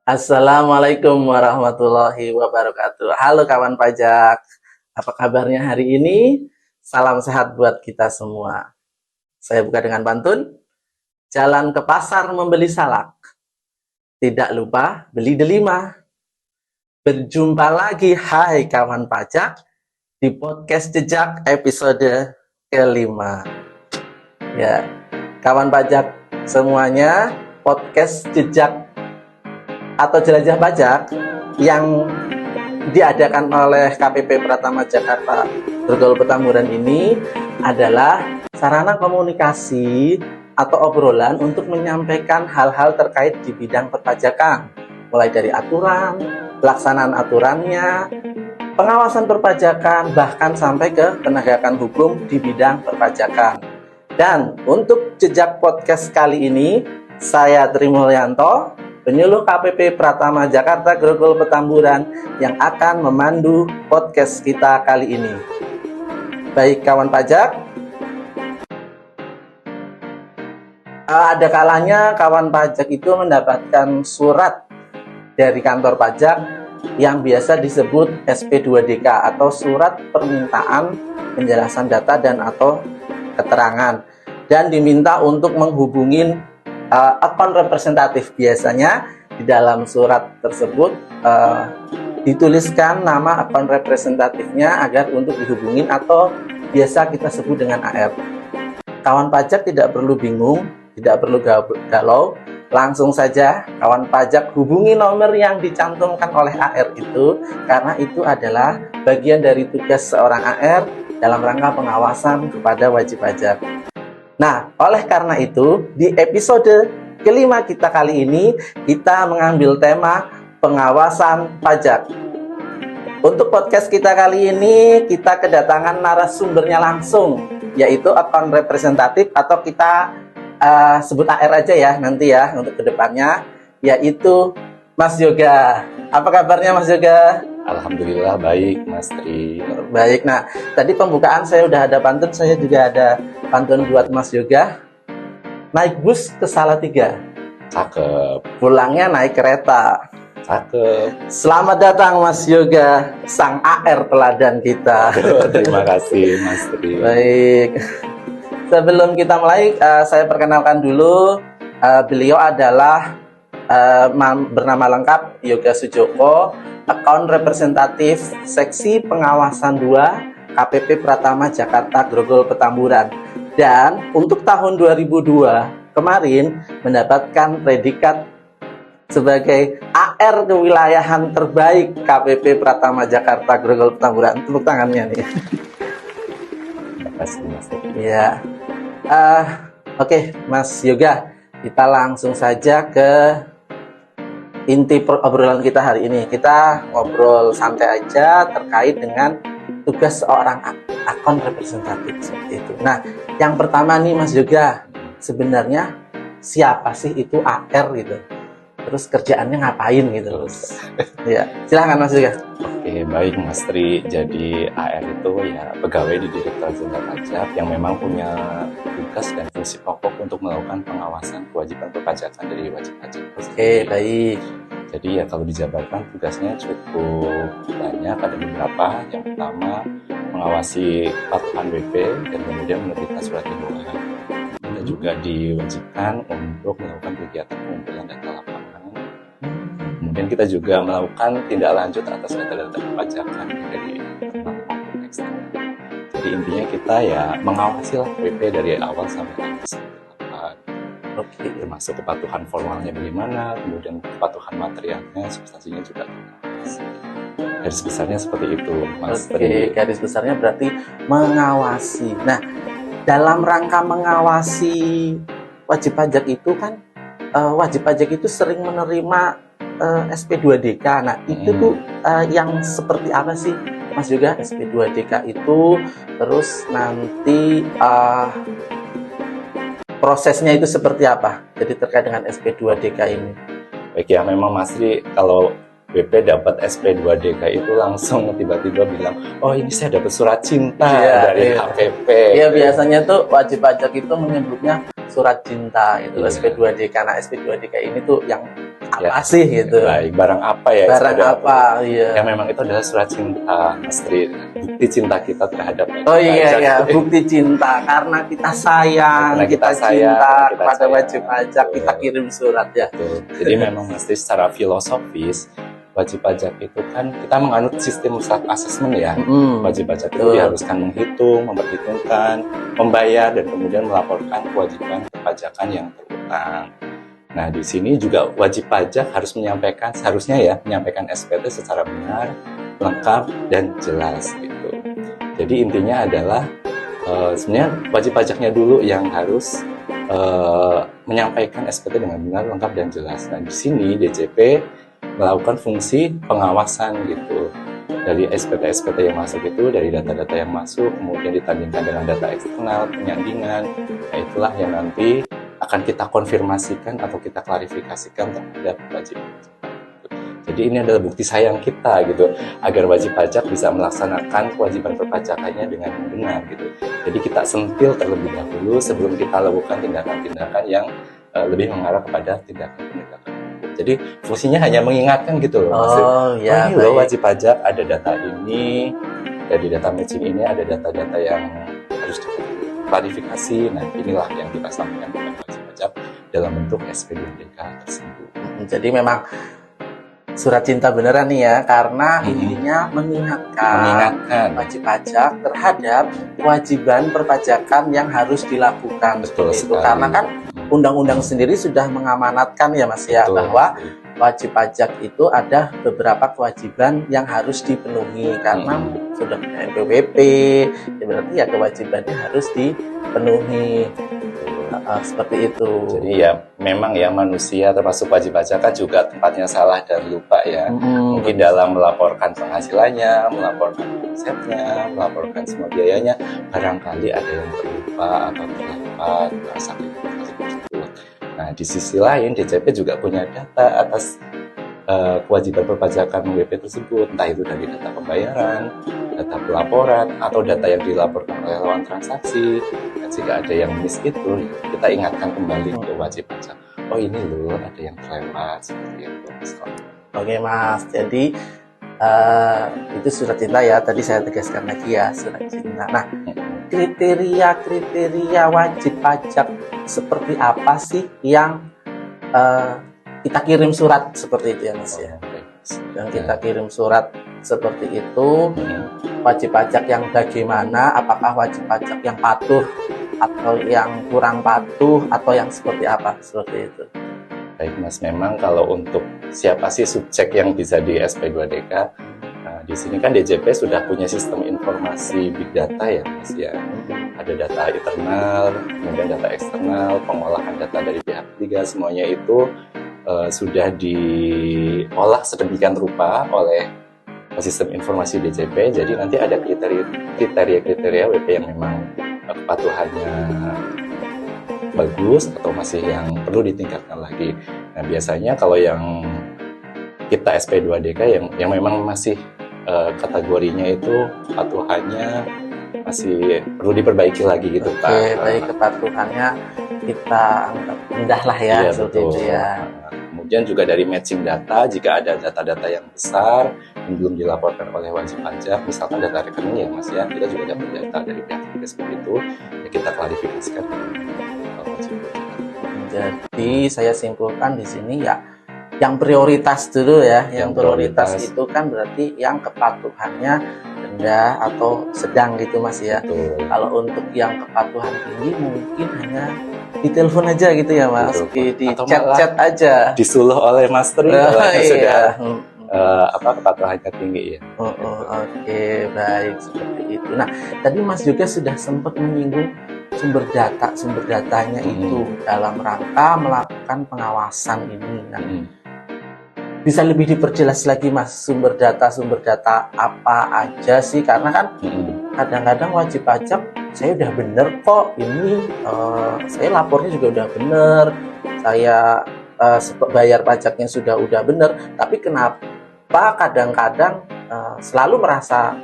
Assalamualaikum warahmatullahi wabarakatuh. Halo kawan pajak, apa kabarnya hari ini? Salam sehat buat kita semua. Saya buka dengan pantun. Jalan ke pasar membeli salak, tidak lupa beli delima. Berjumpa lagi hai kawan pajak di podcast Jejak episode kelima. Ya, kawan pajak semuanya, podcast Jejak atau Jelajah Pajak yang diadakan oleh KPP Pratama Jakarta Grogol Petamburan ini adalah sarana komunikasi atau obrolan untuk menyampaikan hal-hal terkait di bidang perpajakan, mulai dari aturan, pelaksanaan aturannya, pengawasan perpajakan, bahkan sampai ke penegakan hukum di bidang perpajakan. Dan untuk Jejak Podcast kali ini, saya Tri Mulyanto, penyuluh KPP Pratama Jakarta Grogol Petamburan yang akan memandu podcast kita kali ini. Baik kawan pajak, ada kalanya kawan pajak itu mendapatkan surat dari kantor pajak yang biasa disebut SP2DK atau surat permintaan penjelasan data dan atau keterangan, dan diminta untuk menghubungin akun representatif. Biasanya di dalam surat tersebut dituliskan nama akun representatifnya agar untuk dihubungin atau biasa kita sebut dengan AR. Kawan pajak tidak perlu bingung, tidak perlu galau, langsung saja kawan pajak hubungi nomor yang dicantumkan oleh AR itu, karena itu adalah bagian dari tugas seorang AR dalam rangka pengawasan kepada wajib pajak. Nah, oleh karena itu, di episode kelima kita kali ini, kita mengambil tema pengawasan pajak. Untuk podcast kita kali ini, kita kedatangan narasumbernya langsung, yaitu akun representatif atau kita sebut AR aja ya nanti ya untuk kedepannya, yaitu Mas Yoga. Apa kabarnya Mas Yoga? Alhamdulillah baik, Mas Tri. Baik, nah tadi pembukaan saya udah ada pantun, saya juga ada pantun buat Mas Yoga. Naik bus ke Salatiga, Cakep. pulangnya naik kereta. Cakep. Selamat datang Mas Yoga, sang AR teladan kita. Terima kasih, Mas Tri. Baik, sebelum kita mulai, saya perkenalkan dulu. Beliau adalah bernama lengkap Yoga Sujoko, akun representatif Seksi Pengawasan 2 KPP Pratama Jakarta Grogol Petamburan, dan untuk tahun 2002 kemarin mendapatkan predikat sebagai AR kewilayahan terbaik KPP Pratama Jakarta Grogol Petamburan. Tepuk tangannya nih. Terima kasih, Mas Tri. Ya, oke, Mas Yoga, kita langsung saja ke inti obrolan kita hari ini. Kita ngobrol santai aja terkait dengan tugas seorang akun representatif seperti itu. Nah, yang pertama nih Mas Yoga, sebenarnya siapa sih itu AR gitu? Terus kerjaannya ngapain gitu? Ya, silakan Mas Yoga. Oke, baik Mas Tri. Jadi AR itu ya pegawai di Direktorat Jenderal Pajak yang memang punya tugas dan fungsi pokok untuk melakukan pengawasan kewajiban perpajakan dari wajib pajak. Oke, baik. Jadi ya kalau dijabarkan tugasnya cukup banyak, ada beberapa. Yang pertama mengawasi patuhan WP dan kemudian menerbitkan surat edaran. Dan juga diwajibkan untuk melakukan kegiatan pengumpulan data lapangan. Kemudian kita juga melakukan tindak lanjut atas data-data perpajakan dari internal maupun eksternal. Jadi intinya kita ya mengawasi lah WP dari awal sampai akhir. Oke, Termasuk kepatuhan formalnya bagaimana, kemudian kepatuhan materialnya, substansinya juga kita awasi. Garis besarnya seperti itu, Mas Oke, Tri. garis besarnya berarti mengawasi. Nah, dalam rangka mengawasi wajib pajak itu kan, wajib pajak itu sering menerima SP2DK. Nah, itu tuh yang seperti apa sih Mas juga SP2DK itu, terus nanti prosesnya itu seperti apa? Jadi terkait dengan SP2DK ini. Baik ya, memang Mas Ri, kalau WP dapat SP2DK itu langsung tiba-tiba bilang, oh ini saya dapat surat cinta dari HPP. Iya, biasanya tuh wajib pajak itu menyebutnya surat cinta itu SP2DK. Nah, SP2DK ini tuh yang apa sih gitu? Baik, barang apa ya? Barang apa? Iya. Ya memang itu adalah surat cinta, Mas Ri. Bukti cinta kita terhadap Oh iya, bukti cinta karena kita sayang, karena kita cinta kepada wajib pajak, kita kirim surat ya. Betul. Jadi memang Mas Ri, secara filosofis wajib pajak itu kan kita menganut sistem self assessment ya. Wajib pajak itu diharuskan menghitung, memperhitungkan, membayar dan kemudian melaporkan kewajiban perpajakan yang terutang. Nah, di sini juga wajib pajak harus menyampaikan, seharusnya ya, menyampaikan SPT secara benar, lengkap dan jelas gitu. Jadi intinya adalah sebenarnya wajib pajaknya dulu yang harus menyampaikan SPT dengan benar, lengkap dan jelas. Nah, di sini DJP melakukan fungsi pengawasan gitu dari SPT-SPT yang masuk itu, dari data-data yang masuk kemudian ditandingkan dengan data eksternal, penyandingan. Nah, itulah yang nanti akan kita konfirmasikan atau kita klarifikasikan terhadap wajib pajak. Jadi ini adalah bukti sayang kita gitu, agar wajib pajak bisa melaksanakan kewajiban perpajakannya dengan benar gitu. Jadi kita sentil terlebih dahulu sebelum kita lakukan tindakan-tindakan yang lebih mengarah kepada tindakan penegakan. Jadi fungsinya hanya mengingatkan gitu loh. Ini loh wajib pajak ada data ini, dari data matching ini ada data-data yang harus diklarifikasi. Nah, inilah yang kita sampaikan kepada wajib pajak dalam bentuk SP2DK tersebut. Jadi memang surat cinta beneran nih ya, karena intinya mengingatkan wajib pajak terhadap kewajiban perpajakan yang harus dilakukan. Betul itu karena kan undang-undang sendiri sudah mengamanatkan ya Mas ya, bahwa wajib pajak itu ada beberapa kewajiban yang harus dipenuhi karena sudah NPWP, ya berarti ya kewajibannya harus dipenuhi. Seperti itu. Jadi ya memang ya manusia termasuk wajib pajak kan juga tempatnya salah dan lupa ya. Mungkin dalam melaporkan penghasilannya, melaporkan konsepnya, melaporkan semua biayanya, barangkali ada yang terlupa atau terlambat merasa tersebut. Nah, di sisi lain DJP juga punya data atas kewajiban perpajakan WP tersebut, entah itu dari data pembayaran, data pelaporan, atau data yang dilaporkan oleh lawan transaksi. Dan jika ada yang miss itu, kita ingatkan kembali ke wajib pajak. Oh ini loh, ada yang terlewat seperti itu. Oke Mas, jadi itu surat cinta ya. Tadi saya tegaskan lagi ya, surat cinta. Nah, kriteria wajib pajak seperti apa sih yang kita kirim surat seperti itu ya Mas ya. Yang kita kirim surat seperti itu, wajib pajak yang bagaimana, apakah wajib pajak yang patuh atau yang kurang patuh atau yang seperti apa, seperti itu. Baik Mas, memang kalau untuk siapa sih subjek yang bisa di SP2DK, nah, di sini kan DJP sudah punya sistem informasi big data ya Mas ya. Ada data internal, kemudian data eksternal, pengolahan data dari pihak ketiga, semuanya itu sudah diolah sedemikian rupa oleh sistem informasi DJP. Jadi nanti ada kriteria WP yang memang kepatuhannya bagus atau masih yang perlu ditingkatkan lagi. Nah, biasanya kalau yang kita SP2DK yang memang masih kategorinya itu kepatuhannya masih perlu diperbaiki lagi gitu Pak. Baik, kepatuhannya kita anggap rendah lah ya, seperti itu ya. Kemudian juga dari matching data, jika ada data-data yang besar yang belum dilaporkan oleh wajib pajak, misalkan data rekening ya Mas ya, kita juga dapat data dari pihak ketiga seperti itu, ya kita klarifikasikan ke wajib pajak. Jadi saya simpulkan di sini ya, yang prioritas dulu ya, yang prioritas itu kan berarti yang kepatuhannya rendah atau sedang gitu Mas ya. Kalau untuk yang kepatuhan tinggi mungkin hanya di telepon aja gitu ya Mas, di chat-chat aja. Disuluh oleh Mas Tri sudah kepatuhannya tinggi ya. Oke, baik seperti itu. Nah, tadi Mas juga sudah sempat menyinggung sumber datanya itu dalam rangka melakukan pengawasan ini. Nah, bisa lebih diperjelas lagi Mas, sumber data apa aja sih? Karena kan kadang-kadang wajib pajak saya udah bener kok, ini saya lapornya juga udah bener, saya bayar pajaknya udah bener, tapi kenapa kadang-kadang selalu merasa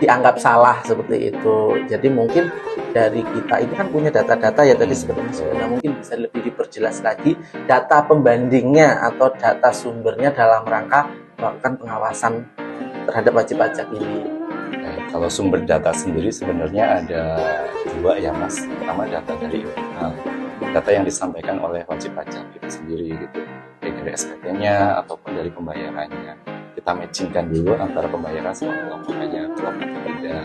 dianggap salah seperti itu. Jadi mungkin dari kita ini kan punya data-data ya tadi seperti Mas Yona, mungkin bisa lebih diperjelas lagi data pembandingnya atau data sumbernya dalam rangka melakukan pengawasan terhadap wajib pajak ini. Kalau sumber data sendiri sebenarnya ada dua ya Mas. Pertama data dari internal, data yang disampaikan oleh wajib pajak itu sendiri gitu, baik dari SPT-nya ataupun dari pembayarannya. Kita matchingkan dulu antara pembayaran sama pelaporannya klop atau tidak.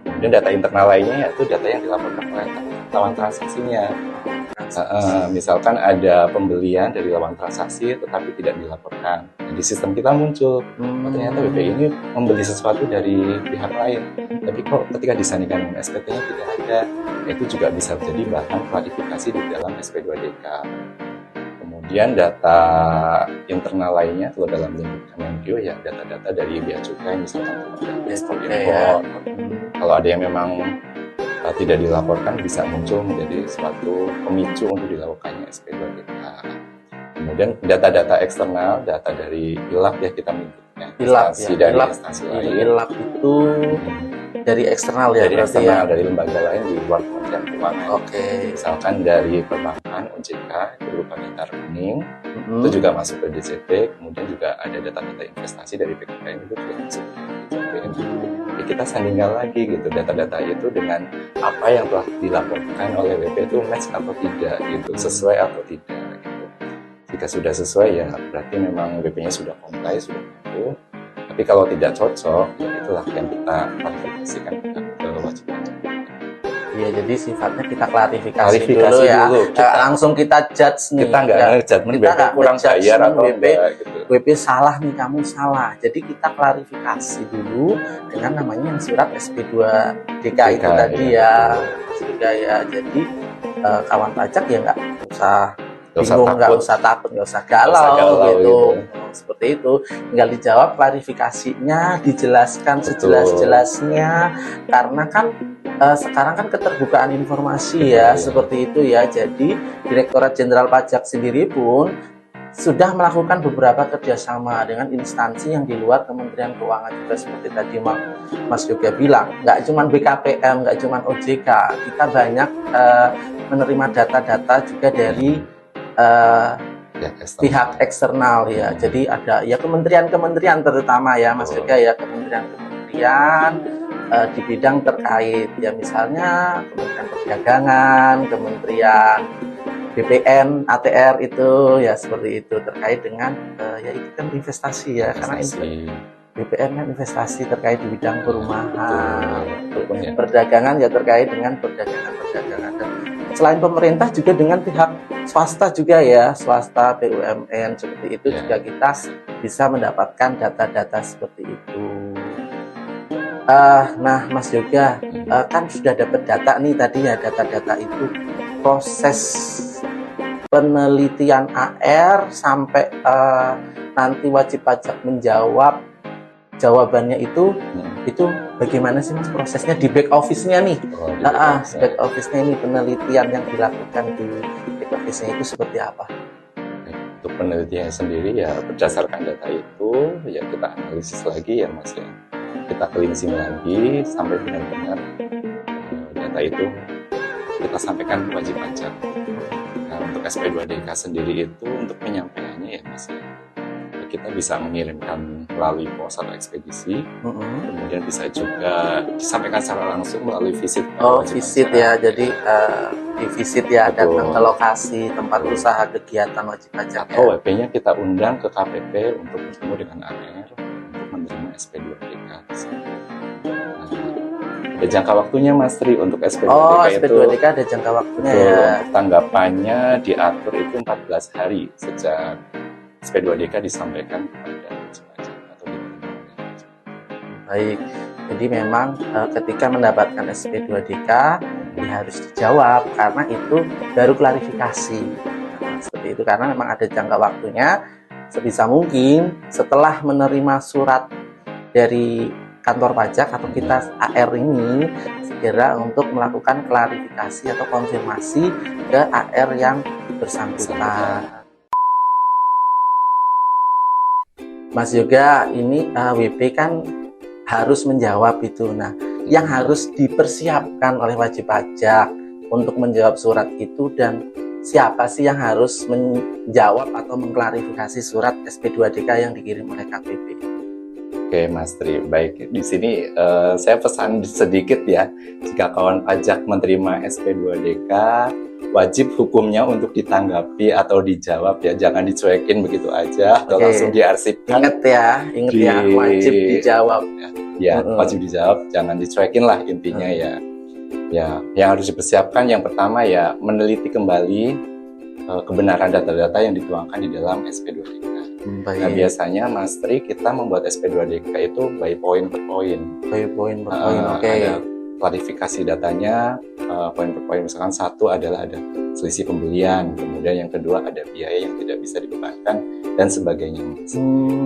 Kemudian data internal lainnya yaitu data yang dilaporkan oleh lawan transaksinya. Misalkan ada pembelian dari lawan transaksi tetapi tidak dilaporkan. Nah, di sistem kita muncul, ternyata BP ini membeli sesuatu dari pihak lain, tapi kok ketika disandingkan dengan SPT-nya tidak ada. Itu juga bisa menjadi bahan klarifikasi di dalam SP2DK. Kemudian data internal lainnya kalau dalam lingkup Kemenkeu ya data-data dari bea cukai, misalkan ekspor impor. Kalau ada yang memang tidak dilaporkan bisa muncul menjadi suatu pemicu untuk dilakukannya SP2DK. Kemudian data-data eksternal, data dari ILAP ya kita menyebutnya, instansi dari instansi lain. ILAP itu dari eksternal ya, dari eksternal, dari lembaga lain di luar Kementerian Keuangan. Misalkan dari perbankan, OJK, itu berupa data rekening, itu juga masuk ke DJP. Kemudian juga ada data-data investasi dari PKPM, itu juga masuk ke DJP. Kita sandingkan lagi gitu data-data itu dengan apa yang telah dilaporkan oleh WP itu match atau tidak gitu, sesuai atau tidak gitu. Jika sudah sesuai ya berarti memang WP-nya sudah comply, sudah mampu. Tapi kalau tidak cocok, ya itulah yang kita klarifikasikan ke wajib pajak. Iya, jadi sifatnya kita klarifikasi dulu ya. Langsung kita judge nih. Kita nggak judgement BP kurang bayar atau enggak gitu. WP salah nih, kamu salah. Jadi kita klarifikasi dulu dengan namanya yang surat SP2DK itu tadi ya. Juga ya. Jadi kawan pajak ya nggak usah bingung, nggak usah takut, nggak usah galau gitu. Seperti itu, tinggal dijawab klarifikasinya, dijelaskan sejelas-jelasnya, karena kan sekarang kan keterbukaan informasi ya, seperti itu ya. Jadi Direktorat Jenderal Pajak sendiri pun sudah melakukan beberapa kerjasama dengan instansi yang di luar Kementerian Keuangan juga, seperti tadi Mas Yoga bilang, nggak cuma BKPM, nggak cuma OJK, kita banyak menerima data-data juga dari pihak eksternal ya. Jadi ada ya kementerian-kementerian terutama ya Mas Yoga ya, kementerian-kementerian di bidang terkait ya, misalnya Kementerian Perdagangan, Kementerian BPN, ATR itu ya, seperti itu terkait dengan ya itu kan investasi ya, karena BPN kan investasi terkait di bidang perumahan, perdagangan ya terkait dengan perdagangan. Dan selain pemerintah juga dengan pihak swasta juga ya, swasta, BUMN seperti itu juga kita bisa mendapatkan data-data seperti itu. Nah Mas Yoga, kan sudah dapat data nih tadi ya, data-data itu proses penelitian AR sampai nanti wajib pajak menjawab jawabannya itu bagaimana sih Mas prosesnya di back office-nya nih? Back office-nya ini penelitian yang dilakukan di back office-nya itu seperti apa? Untuk penelitiannya sendiri ya berdasarkan data itu ya kita analisis lagi ya Mas ya. Kita cleansing lagi sampai benar-benar data itu kita sampaikan ke wajib pajak. Nah, untuk SP2DK sendiri itu untuk penyampaiannya ya Mas ya, kita bisa mengirimkan melalui pos atau ekspedisi, kemudian bisa juga disampaikan secara langsung melalui visit. Visit ya, jadi di visit ya, datang ke lokasi tempat usaha kegiatan wajib pajak. Atau WP-nya kita undang ke KPP untuk bertemu dengan AR untuk menerima SP2DK. Ada jangka waktunya Mas Tri untuk SP2DK SP2DK ada jangka waktunya ya. Tanggapannya diatur itu 14 hari sejak SP2DK disampaikan kepada wajib pajak atau diterima. Baik, jadi memang ketika mendapatkan SP2DK ya harus dijawab, karena itu baru klarifikasi. seperti itu, karena memang ada jangka waktunya. Sebisa mungkin setelah menerima surat dari kantor pajak atau kita AR ini, segera untuk melakukan klarifikasi atau konfirmasi ke AR yang bersangkutan. Mas Yoga, ini WP kan harus menjawab itu. Nah, yang harus dipersiapkan oleh wajib pajak untuk menjawab surat itu, dan siapa sih yang harus menjawab atau mengklarifikasi surat SP2DK yang dikirim oleh KPP? Oke, Mas Tri. Baik, di sini saya pesan sedikit ya. Jika kawan pajak menerima SP2DK, wajib hukumnya untuk ditanggapi atau dijawab ya. Jangan dicuekin begitu aja atau langsung diarsipkan. Ingat ya, wajib dijawab. Ya, wajib dijawab. Jangan dicuekin lah intinya ya. Ya, yang harus dipersiapkan yang pertama ya meneliti kembali kebenaran data-data yang dituangkan di dalam SP2DK. Nah, biasanya Mas Tri, kita membuat SP2DK itu by point per point. By point per point, oke. Ada klarifikasi datanya, poin per poin. Misalkan satu adalah ada selisih pembelian, kemudian yang kedua ada biaya yang tidak bisa dibebankan, dan sebagainya.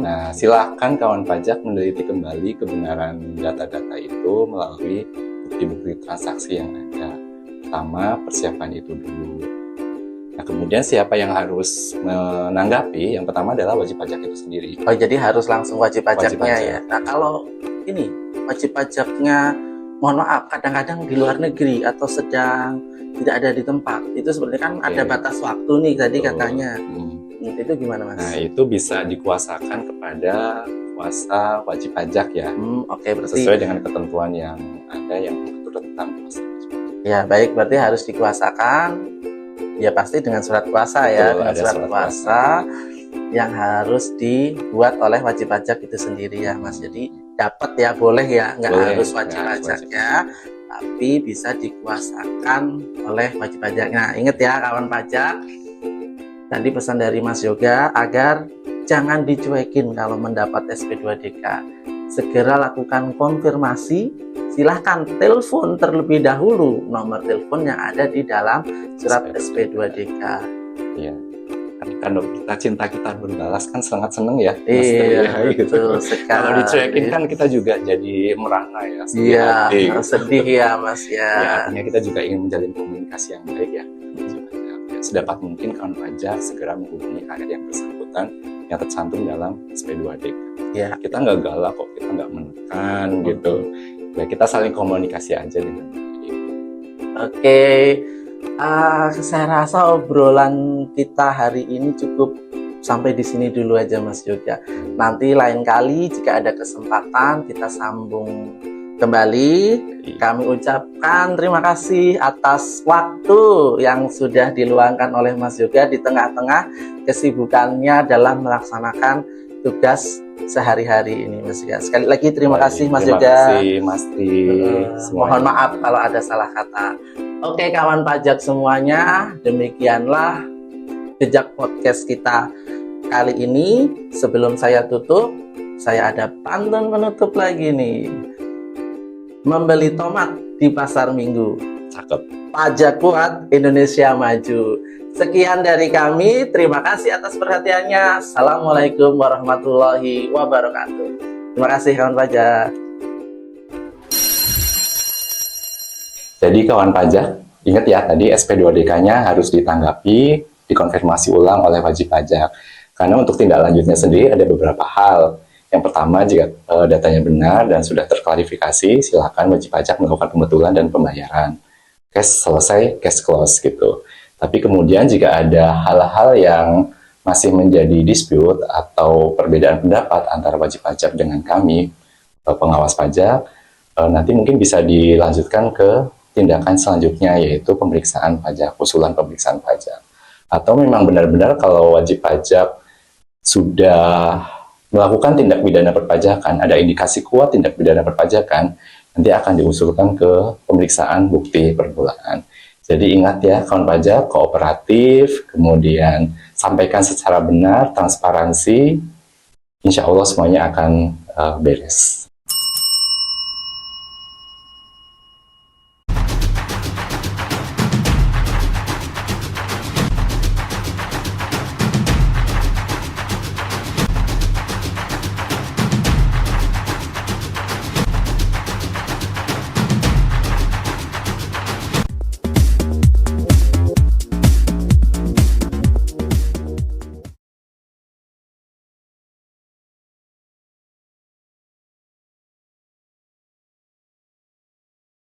Nah, silakan kawan pajak meneliti kembali kebenaran data-data itu melalui bukti-bukti transaksi yang ada. Pertama, persiapan itu dulu. Nah, kemudian siapa yang harus menanggapi? Yang pertama adalah wajib pajak itu sendiri. Oh, jadi harus langsung wajib pajaknya pajak. Ya. Nah, kalau ini wajib pajaknya, mohon maaf, kadang-kadang di luar negeri atau sedang tidak ada di tempat, itu sebenarnya kan ada batas waktu nih tadi katanya. Itu gimana, Mas? Nah, itu bisa dikuasakan kepada kuasa wajib pajak ya. Berarti sesuai dengan ketentuan yang ada yang mengatur tentang kuasa wajib pajak. Ya, baik, berarti harus dikuasakan. Ya pasti dengan surat kuasa ya, dengan surat kuasa yang harus dibuat oleh wajib pajak itu sendiri ya, Mas. Jadi dapat ya, boleh ya, nggak harus wajib pajaknya, tapi bisa dikuasakan oleh wajib pajak. Nah, ingat ya kawan pajak, tadi pesan dari Mas Yoga agar jangan dicuekin kalau mendapat SP2DK. Segera lakukan konfirmasi, silahkan telepon terlebih dahulu nomor telepon yang ada di dalam surat SP2DK. Iya. Kan kita berbalas kan sangat seneng ya. Iya, betul sekali. Kalau dicuekin kan kita juga jadi merana ya. Iya, sedih ya, Mas ya. Ya, artinya kita juga ingin menjalin komunikasi yang baik ya. Sedapat mungkin kawan pajak segera menghubungi AR yang bersangkutan yang tercantum dalam SP2DK. Ya. Kita nggak galak kok, kita nggak menekan gitu. Ya, kita saling komunikasi aja dengan baik. Oke, saya rasa obrolan kita hari ini cukup sampai di sini dulu aja, Mas Yoga. Nanti lain kali jika ada kesempatan kita sambung kembali. Kami ucapkan terima kasih atas waktu yang sudah diluangkan oleh Mas Yoga di tengah-tengah kesibukannya dalam melaksanakan tugas sehari-hari ini, Mas Yoga. Sekali lagi terima kasih, Mas Yoga. Terima kasih, Mas Tri. Mohon maaf kalau ada salah kata. Oke, kawan pajak semuanya, demikianlah jejak podcast kita kali ini. Sebelum saya tutup, saya ada pantun penutup lagi nih. Membeli tomat di pasar minggu. Cakep. Pajak kuat, Indonesia maju. Sekian dari kami. Terima kasih atas perhatiannya. Assalamualaikum warahmatullahi wabarakatuh. Terima kasih kawan pajak. Jadi kawan pajak, ingat ya tadi SP2DK-nya harus ditanggapi, dikonfirmasi ulang oleh wajib pajak. Karena untuk tindak lanjutnya sendiri ada beberapa hal. Yang pertama, jika datanya benar dan sudah terklarifikasi, silakan wajib pajak melakukan pembetulan dan pembayaran. Cash selesai, cash close gitu. Tapi kemudian jika ada hal-hal yang masih menjadi dispute atau perbedaan pendapat antara wajib pajak dengan kami, pengawas pajak, nanti mungkin bisa dilanjutkan ke tindakan selanjutnya, yaitu pemeriksaan pajak, usulan pemeriksaan pajak. Atau memang benar-benar kalau wajib pajak sudah melakukan tindak pidana perpajakan, ada indikasi kuat tindak pidana perpajakan, nanti akan diusulkan ke pemeriksaan bukti permulaan. Jadi ingat ya, kawan pajak, kooperatif, kemudian sampaikan secara benar, transparansi, insya Allah semuanya akan beres.